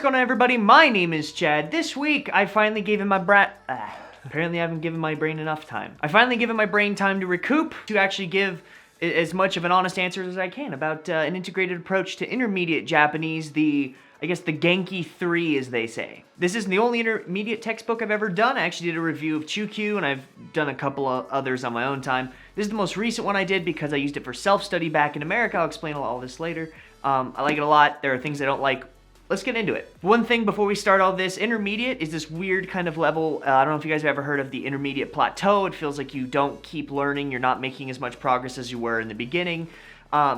going on, everybody? My name is Chad. This week, I finally gave him my apparently I haven't given my brain enough time. I finally given my brain time to recoup, to actually give as much of an honest answer as I can about an integrated approach to intermediate Japanese, I guess the Genki 3, as they say. This isn't the only intermediate textbook I've ever done. I actually did a review of Chukyu, and I've done a couple of others on my own time. This is the most recent one I did because I used it for self-study back in America. I'll explain all this later. I like it a lot. There are things I don't like. Let's get into it. One thing before we start all this, intermediate is this weird kind of level. I don't know if you guys have ever heard of the intermediate plateau. It feels like you don't keep learning. You're not making as much progress as you were in the beginning.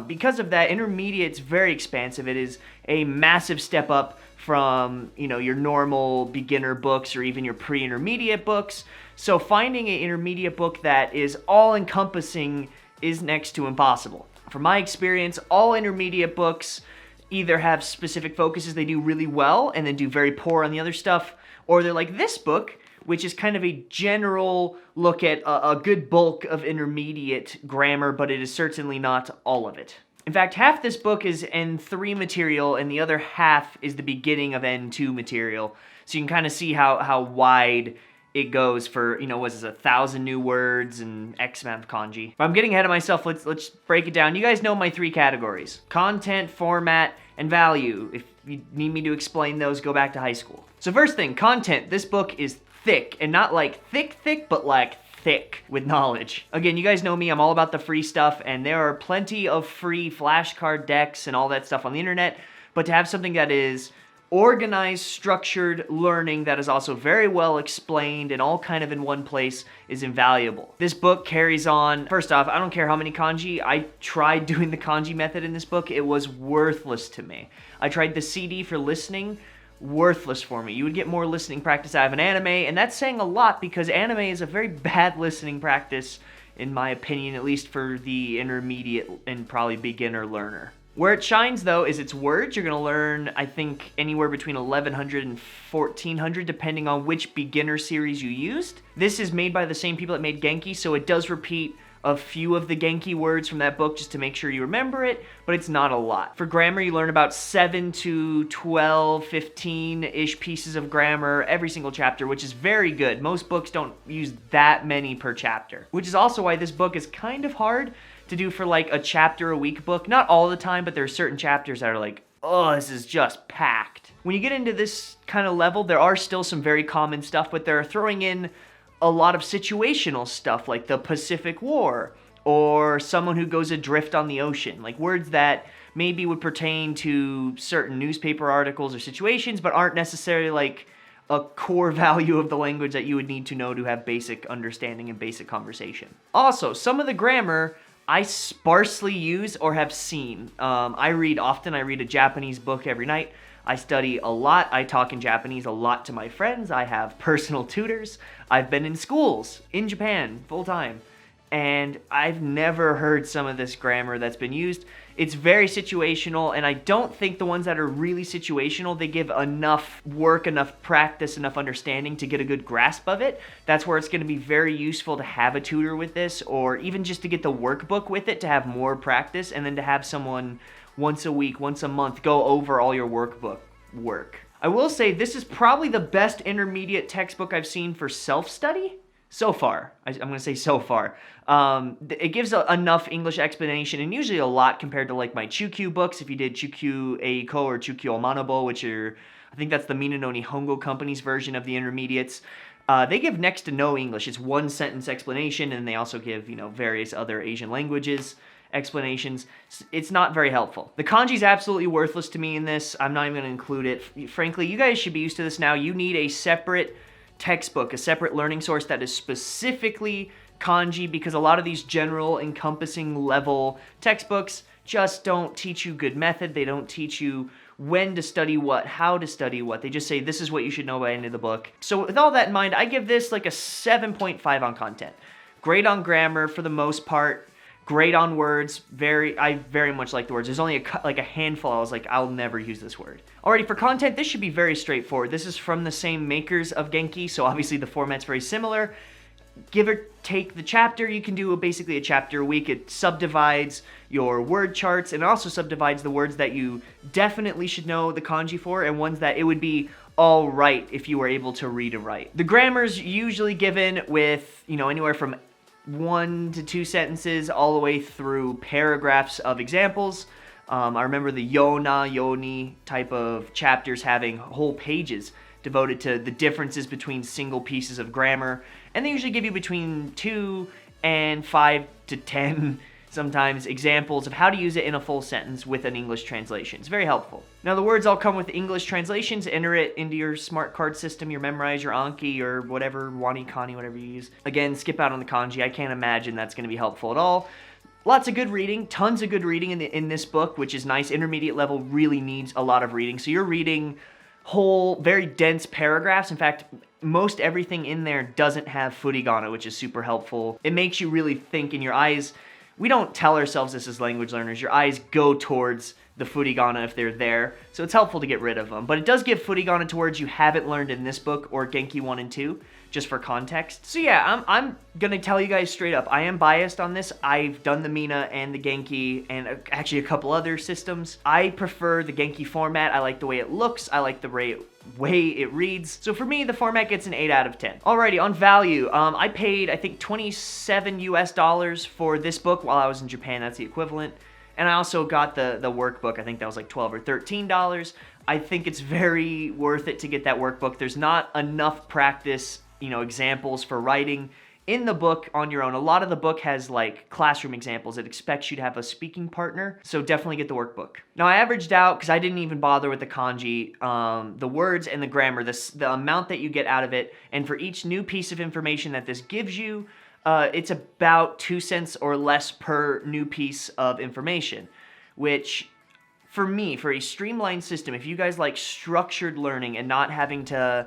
Because of that, intermediate's very expansive. It is a massive step up from, your normal beginner books or even your pre-intermediate books. So finding an intermediate book that is all-encompassing is next to impossible. From my experience, all intermediate books either have specific focuses they do really well and then do very poor on the other stuff, or they're like this book, which is kind of a general look at a good bulk of intermediate grammar, but it is certainly not all of it. In fact, half this book is N3 material, and the other half is the beginning of N2 material. So you can kind of see how wide it goes for, what is this, 1,000 new words and X amount of kanji. If I'm getting ahead of myself, let's break it down. You guys know my 3 categories: content, format, and value. If you need me to explain those, go back to high school. So first thing, content. This book is thick, and not like thick, but like thick with knowledge. Again, you guys know me, I'm all about the free stuff, and there are plenty of free flashcard decks and all that stuff on the internet, but to have something that is organized, structured learning that is also very well explained and all kind of in one place is invaluable. This book carries on, first off, I don't care how many kanji. I tried doing the kanji method in this book. It was worthless to me. I tried the CD for listening. Worthless for me. You would get more listening practice out of an anime, and that's saying a lot because anime is a very bad listening practice, in my opinion, at least for the intermediate and probably beginner learner. Where it shines, though, is its words. You're going to learn, I think, anywhere between 1,100 and 1,400, depending on which beginner series you used. This is made by the same people that made Genki, so it does repeat a few of the Genki words from that book just to make sure you remember it, but it's not a lot. For grammar, you learn about 7 to 12, 15-ish pieces of grammar every single chapter, which is very good. Most books don't use that many per chapter, which is also why this book is kind of hard to do for like a chapter a week book. Not all the time, but there are certain chapters that are like, oh, this is just packed. When you get into this kind of level, there are still some very common stuff, but they're throwing in a lot of situational stuff like the Pacific War or someone who goes adrift on the ocean, like words that maybe would pertain to certain newspaper articles or situations, but aren't necessarily like a core value of the language that you would need to know to have basic understanding and basic conversation. Also, some of the grammar I sparsely use or have seen. I read often. I read a Japanese book every night. I study a lot. I talk in Japanese a lot to my friends. I have personal tutors. I've been in schools in Japan full time. And I've never heard some of this grammar that's been used. It's very situational, and I don't think the ones that are really situational, they give enough work, enough practice, enough understanding to get a good grasp of it. That's where it's going to be very useful to have a tutor with this, or even just to get the workbook with it to have more practice, and then to have someone once a week, once a month, go over all your workbook work. I will say this is probably the best intermediate textbook I've seen for self-study. So far. I'm going to say so far. It gives enough English explanation, and usually a lot compared to like my Chukyu books. If you did Chukyu Eiko or Chukyu Omanobo, which are, I think that's the Minano Nihongo Company's version of the intermediates, they give next to no English. It's one sentence explanation, and they also give, various other Asian languages explanations. It's not very helpful. The kanji's absolutely worthless to me in this. I'm not even going to include it. Frankly, you guys should be used to this now. You need a separate textbook, a separate learning source that is specifically kanji, because a lot of these general encompassing level textbooks just don't teach you good method. They don't teach you when to study what, how to study what. They just say this is what you should know by the end of the book. So with all that in mind, I give this like a 7.5 on content. Great on grammar for the most part. Great on words. I very much like the words. There's only a handful I was like, I'll never use this word. Alrighty, for content, this should be very straightforward. This is from the same makers of Genki, so obviously the format's very similar. give or take the chapter, you can do basically a chapter a week. It subdivides your word charts and also subdivides the words that you definitely should know the kanji for and ones that it would be all right if you were able to read and write. The grammar's usually given with, anywhere from 1 to 2 sentences all the way through paragraphs of examples. I remember the Yona, Yoni type of chapters having whole pages devoted to the differences between single pieces of grammar, and they usually give you between 2 and 5 to 10 sometimes examples of how to use it in a full sentence with an English translation. It's very helpful. Now the words all come with English translations. Enter it into your smart card system, your Memrise, your Anki, or whatever, Wanikani, whatever you use. Again, skip out on the kanji. I can't imagine that's going to be helpful at all. Lots of good reading, tons of good reading in this book, which is nice. Intermediate level really needs a lot of reading. So you're reading whole, very dense paragraphs. In fact, most everything in there doesn't have furigana, which is super helpful. It makes you really think, in your eyes. We don't tell ourselves this as language learners. Your eyes go towards the furigana if they're there, so it's helpful to get rid of them. But it does give furigana to words you haven't learned in this book or Genki 1 and 2, just for context. So yeah, I'm gonna tell you guys straight up, I am biased on this. I've done the Mina and the Genki and actually a couple other systems. I prefer the Genki format. I like the way it looks. I like the way it reads. So for me, the format gets an 8 out of 10. Alrighty, on value, I paid, I think, $27 US for this book while I was in Japan. That's the equivalent. And I also got the workbook. I think that was like $12 or $13. I think it's very worth it to get that workbook. There's not enough practice, examples for writing in the book on your own. A lot of the book has like classroom examples. It expects you to have a speaking partner, so definitely get the workbook. Now I averaged out, because I didn't even bother with the kanji, the words and the grammar, the amount that you get out of it, and for each new piece of information that this gives you, it's about 2 cents or less per new piece of information, which for me, for a streamlined system, if you guys like structured learning and not having to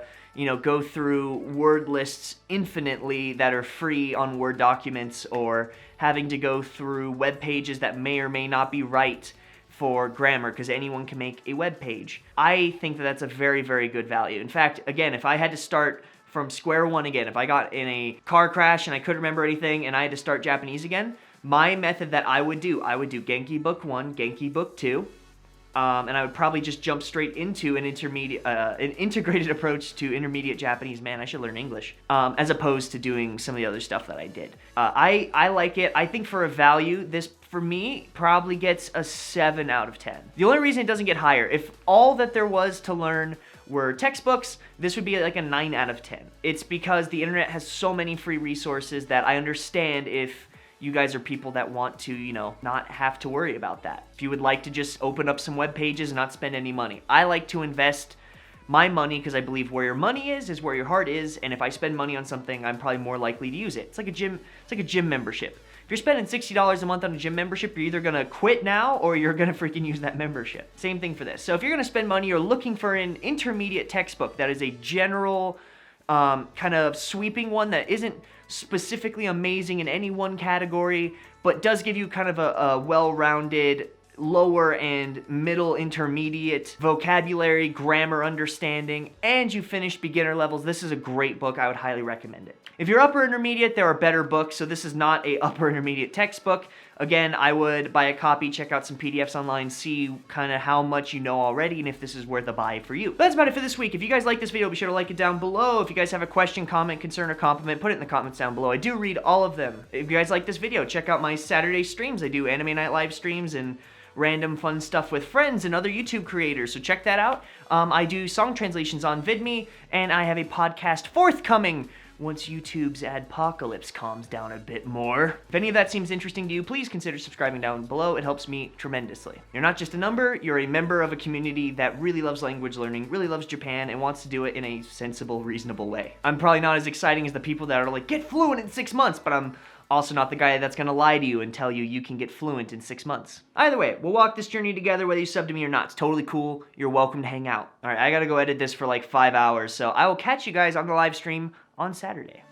go through word lists infinitely that are free on Word documents, or having to go through web pages that may or may not be right for grammar, because anyone can make a web page. I think that that's a very, very good value. In fact, again, if I had to start from square one again, if I got in a car crash and I couldn't remember anything and I had to start Japanese again, my method that I would do Genki Book 1, Genki Book 2, and I would probably just jump straight into an integrated approach to intermediate Japanese. Man, I should learn English, as opposed to doing some of the other stuff that I did. I like it. I think for a value, this, for me, probably gets a 7 out of 10. The only reason it doesn't get higher, if all that there was to learn were textbooks, this would be like a 9 out of 10. It's because the internet has so many free resources that I understand if you guys are people that want to, not have to worry about that. If you would like to just open up some web pages and not spend any money. I like to invest my money because I believe where your money is where your heart is, and if I spend money on something, I'm probably more likely to use it. It's like a gym membership. If you're spending $60 a month on a gym membership, you're either gonna quit now or you're gonna freaking use that membership. Same thing for this. So if you're gonna spend money, you're looking for an intermediate textbook that is a general, kind of sweeping one that isn't specifically amazing in any one category, but does give you kind of a well-rounded lower and middle intermediate vocabulary, grammar understanding, and you finished beginner levels, this is a great book. I would highly recommend it. If you're upper intermediate, there are better books, so this is not a upper intermediate textbook. Again, I would buy a copy, check out some PDFs online, see kind of how much you know already, and if this is worth a buy for you. But that's about it for this week. If you guys like this video, be sure to like it down below. If you guys have a question, comment, concern, or compliment, put it in the comments down below. I do read all of them. If you guys like this video, check out my Saturday streams. I do anime night live streams and random fun stuff with friends and other YouTube creators, so check that out. I do song translations on VidMe, and I have a podcast forthcoming once YouTube's adpocalypse calms down a bit more. If any of that seems interesting to you, please consider subscribing down below. It helps me tremendously. You're not just a number, you're a member of a community that really loves language learning, really loves Japan, and wants to do it in a sensible, reasonable way. I'm probably not as exciting as the people that are like, get fluent in 6 months, but I'm also not the guy that's gonna lie to you and tell you you can get fluent in 6 months. Either way, we'll walk this journey together whether you sub to me or not. It's totally cool. You're welcome to hang out. All right, I gotta go edit this for like 5 hours, so I will catch you guys on the live stream on Saturday.